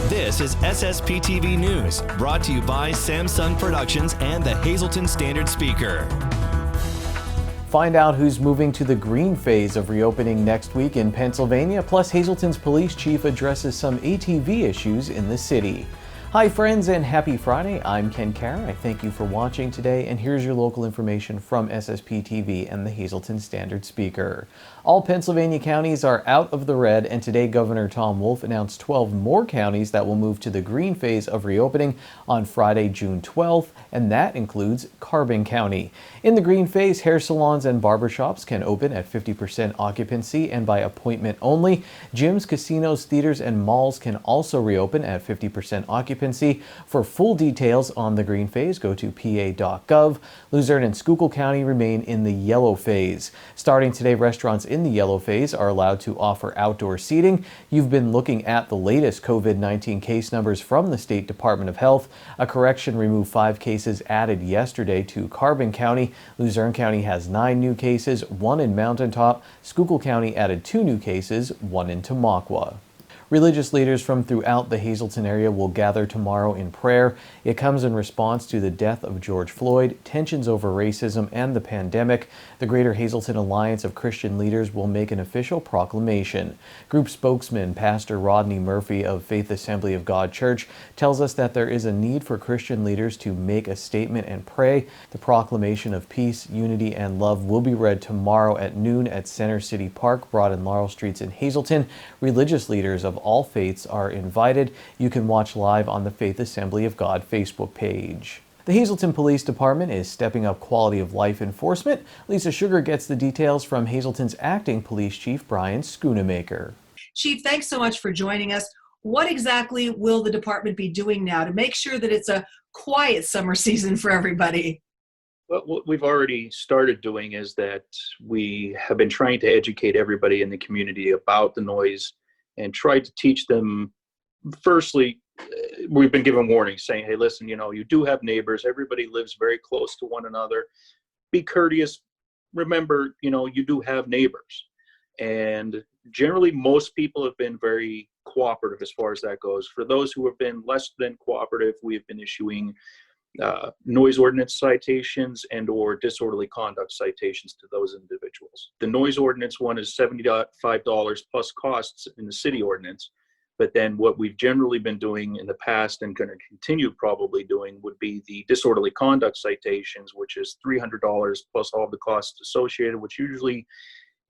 This is SSPTV News, brought to you by Samsung Productions and the Hazleton Standard Speaker. Find out who's moving to the green phase of reopening next week in Pennsylvania, plus Hazleton's police chief addresses some ATV issues in the city. Hi friends and happy Friday. I'm Ken Kara. I thank you for watching today, and here's your local information from SSPTV and the Hazleton Standard Speaker. All Pennsylvania counties are out of the red, and today Governor Tom Wolf announced 12 more counties that will move to the green phase of reopening on Friday, June 12th, and that includes Carbon County. In the green phase, hair salons and barbershops can open at 50% occupancy and by appointment only. Gyms, casinos, theaters, and malls can also reopen at 50% occupancy. For full details on the green phase, go to pa.gov. Luzerne and Schuylkill County remain in the yellow phase. Starting today, restaurants in the yellow phase are allowed to offer outdoor seating. You've been looking at the latest COVID-19 case numbers from the State Department of Health. A correction removed 5 cases added yesterday to Carbon County. Luzerne County has 9 new cases, 1 in Mountaintop. Schuylkill County added 2 new cases, 1 in Tamaqua. Religious leaders from throughout the Hazleton area will gather tomorrow in prayer. It comes in response to the death of George Floyd, tensions over racism, and the pandemic. The Greater Hazleton Alliance of Christian Leaders will make an official proclamation. Group spokesman Pastor Rodney Murphy of Faith Assembly of God Church tells us that there is a need for Christian leaders to make a statement and pray. The proclamation of peace, unity, and love will be read tomorrow at noon at Center City Park, Broad and Laurel Streets in Hazleton. Religious leaders of all faiths are invited. You can watch live on the Faith Assembly of God Facebook page. The Hazleton Police Department is stepping up quality of life enforcement. Lisa Sugar gets the details from Hazleton's acting police chief, Brian Schoonemaker. Chief, thanks so much for joining us. What exactly will the department be doing now to make sure that it's a quiet summer season for everybody? Well, what we've already started doing is that we have been trying to educate everybody in the community about the noise and tried to teach them. Firstly, we've been given warnings saying, hey, listen, you do have neighbors. Everybody lives very close to one another. Be courteous. Remember, you do have neighbors. And generally, most people have been very cooperative as far as that goes. For those who have been less than cooperative, we have been issuing noise ordinance citations and or disorderly conduct citations to those individuals. The noise ordinance one is $75 plus costs in the city ordinance. But then what we've generally been doing in the past and going to continue probably doing would be the disorderly conduct citations, which is $300 plus all the costs associated, which usually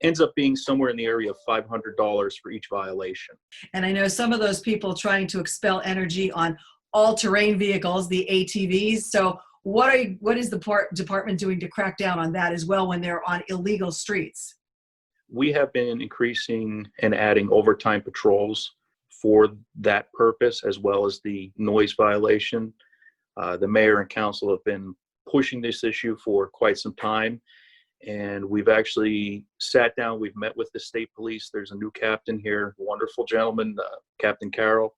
ends up being somewhere in the area of $500 for each violation. And I know some of those people trying to expel energy on all-terrain vehicles, the ATVs. So what is the department doing to crack down on that as well when they're on illegal streets? We have been increasing and adding overtime patrols for that purpose, as well as the noise violation. The mayor and council have been pushing this issue for quite some time, and we've actually sat down, we've met with the state police. There's a new captain here, a wonderful gentleman, Captain Carroll.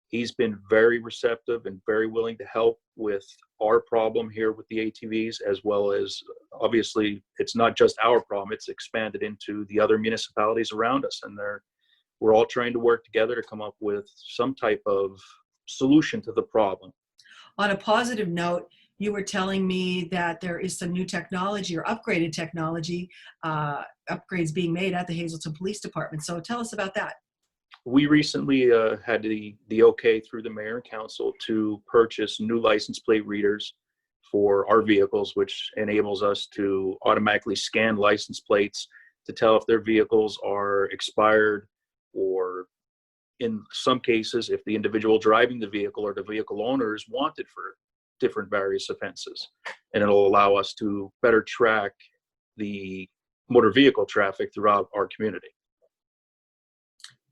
He's been very receptive and very willing to help with our problem here with the ATVs, as well as, obviously, it's not just our problem, it's expanded into the other municipalities around us. And we're all trying to work together to come up with some type of solution to the problem. On a positive note, you were telling me that there is some new technology or upgraded technology, upgrades being made at the Hazleton Police Department. So tell us about that. We recently had the okay through the mayor and council to purchase new license plate readers for our vehicles, which enables us to automatically scan license plates to tell if their vehicles are expired, or in some cases, if the individual driving the vehicle or the vehicle owner is wanted for different various offenses. And it'll allow us to better track the motor vehicle traffic throughout our community.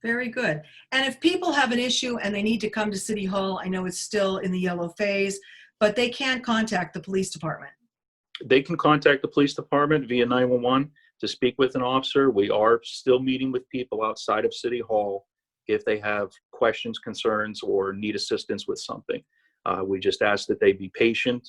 Very good. And if people have an issue and they need to come to City Hall, I know it's still in the yellow phase, but they can contact the police department. They can contact the police department via 911 to speak with an officer. We are still meeting with people outside of City Hall if they have questions, concerns, or need assistance with something. We just ask that they be patient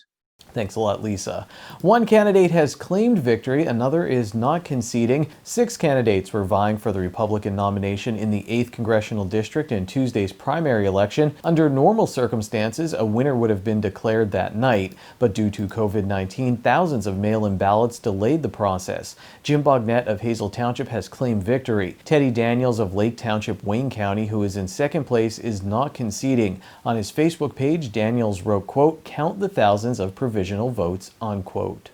Thanks a lot, Lisa. One candidate has claimed victory, another is not conceding. 6 candidates were vying for the Republican nomination in the 8th Congressional District in Tuesday's primary election. Under normal circumstances, a winner would have been declared that night, but due to COVID-19, thousands of mail-in ballots delayed the process. Jim Bognett of Hazel Township has claimed victory. Teddy Daniels of Lake Township, Wayne County, who is in second place, is not conceding. On his Facebook page, Daniels wrote, quote, "Count the thousands of provisional votes," unquote.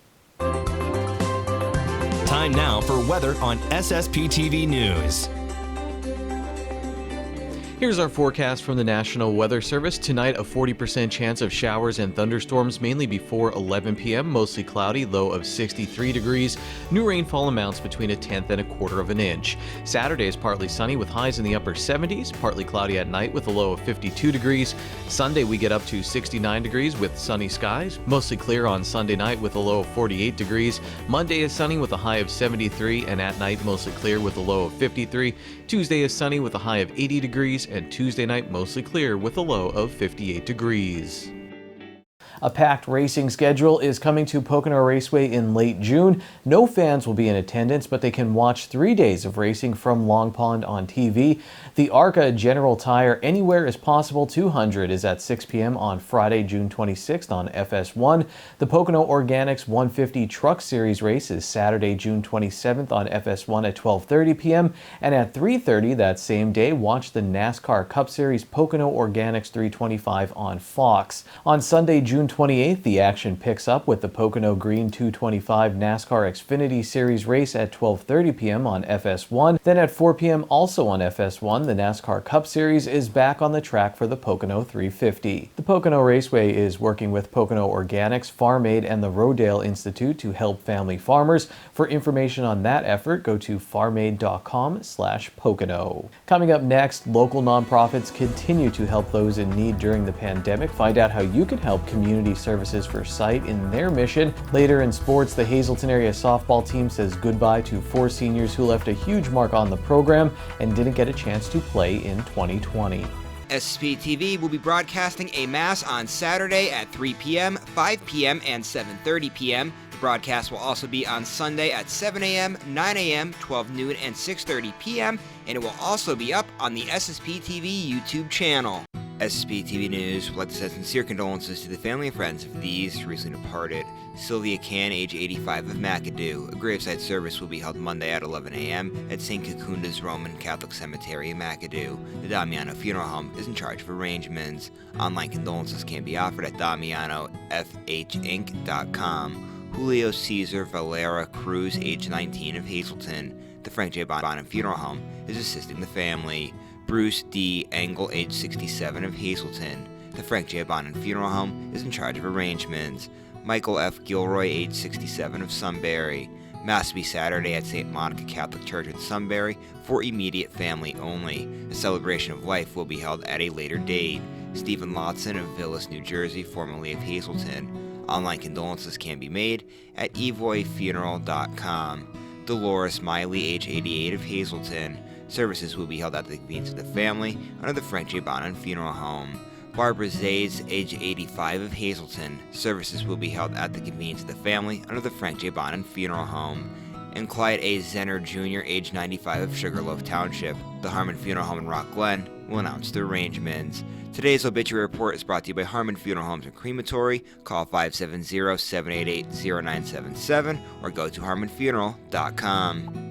Time now for weather on SSPTV News. Here's our forecast from the National Weather Service. Tonight, a 40% chance of showers and thunderstorms, mainly before 11 p.m., mostly cloudy, low of 63 degrees. New rainfall amounts between 1/10 and 1/4 of an inch. Saturday is partly sunny with highs in the upper 70s, partly cloudy at night with a low of 52 degrees. Sunday, we get up to 69 degrees with sunny skies, mostly clear on Sunday night with a low of 48 degrees. Monday is sunny with a high of 73, and at night, mostly clear with a low of 53. Tuesday is sunny with a high of 80 degrees, and Tuesday night mostly clear with a low of 58 degrees. A packed racing schedule is coming to Pocono Raceway in late June. No fans will be in attendance, but they can watch 3 days of racing from Long Pond on TV. The ARCA General Tire Anywhere is Possible 200 is at 6 p.m. on Friday, June 26th on FS1. The Pocono Organics 150 Truck Series race is Saturday, June 27th on FS1 at 12:30 p.m. And at 3:30 that same day, watch the NASCAR Cup Series Pocono Organics 325 on Fox. On Sunday, June 28th, the action picks up with the Pocono Green 225 NASCAR Xfinity Series race at 12:30 p.m. on FS1. Then at 4 p.m. also on FS1, the NASCAR Cup Series is back on the track for the Pocono 350. The Pocono Raceway is working with Pocono Organics, Farm Aid, and the Rodale Institute to help family farmers. For information on that effort, go to farmaid.com/Pocono. Coming up next, local nonprofits continue to help those in need during the pandemic. Find out how you can help community services for sight in their mission. Later in sports, the Hazleton area softball team says goodbye to 4 seniors who left a huge mark on the program and didn't get a chance to play in 2020. SSPTV will be broadcasting a Mass on Saturday at 3 p.m., 5 p.m., and 7:30 p.m. The broadcast will also be on Sunday at 7 a.m., 9 a.m., 12 noon, and 6:30 p.m., and it will also be up on the SSPTV YouTube channel. SSPTV News would like to send sincere condolences to the family and friends of these recently departed. Sylvia Can, age 85 of McAdoo. A graveside service will be held Monday at 11 a.m. at St. Cacunda's Roman Catholic Cemetery in McAdoo. The Damiano Funeral Home is in charge of arrangements. Online condolences can be offered at DamianoFHinc.com. Julio Cesar Valera Cruz, age 19 of Hazleton. The Frank J. Bonham Funeral Home is assisting the family. Bruce D. Engel, age 67 of Hazleton. The Frank J. Bonham Funeral Home is in charge of arrangements. Michael F. Gilroy, age 67 of Sunbury. Mass will be Saturday at St. Monica Catholic Church in Sunbury for immediate family only. A celebration of life will be held at a later date. Stephen Lotson of Villas, New Jersey, formerly of Hazleton. Online condolences can be made at evoyfuneral.com. Dolores Miley, age 88 of Hazleton. Services will be held at the convenience of the family under the Frank J. Bonham Funeral Home. Barbara Zades, age 85 of Hazleton. Services will be held at the convenience of the family under the Frank J. Bonham Funeral Home. And Clyde A. Zenner Jr., age 95 of Sugarloaf Township. The Harmon Funeral Home in Rock Glen will announce the arrangements. Today's obituary report is brought to you by Harmon Funeral Homes and Crematory. Call 570-788-0977 or go to harmonfuneral.com.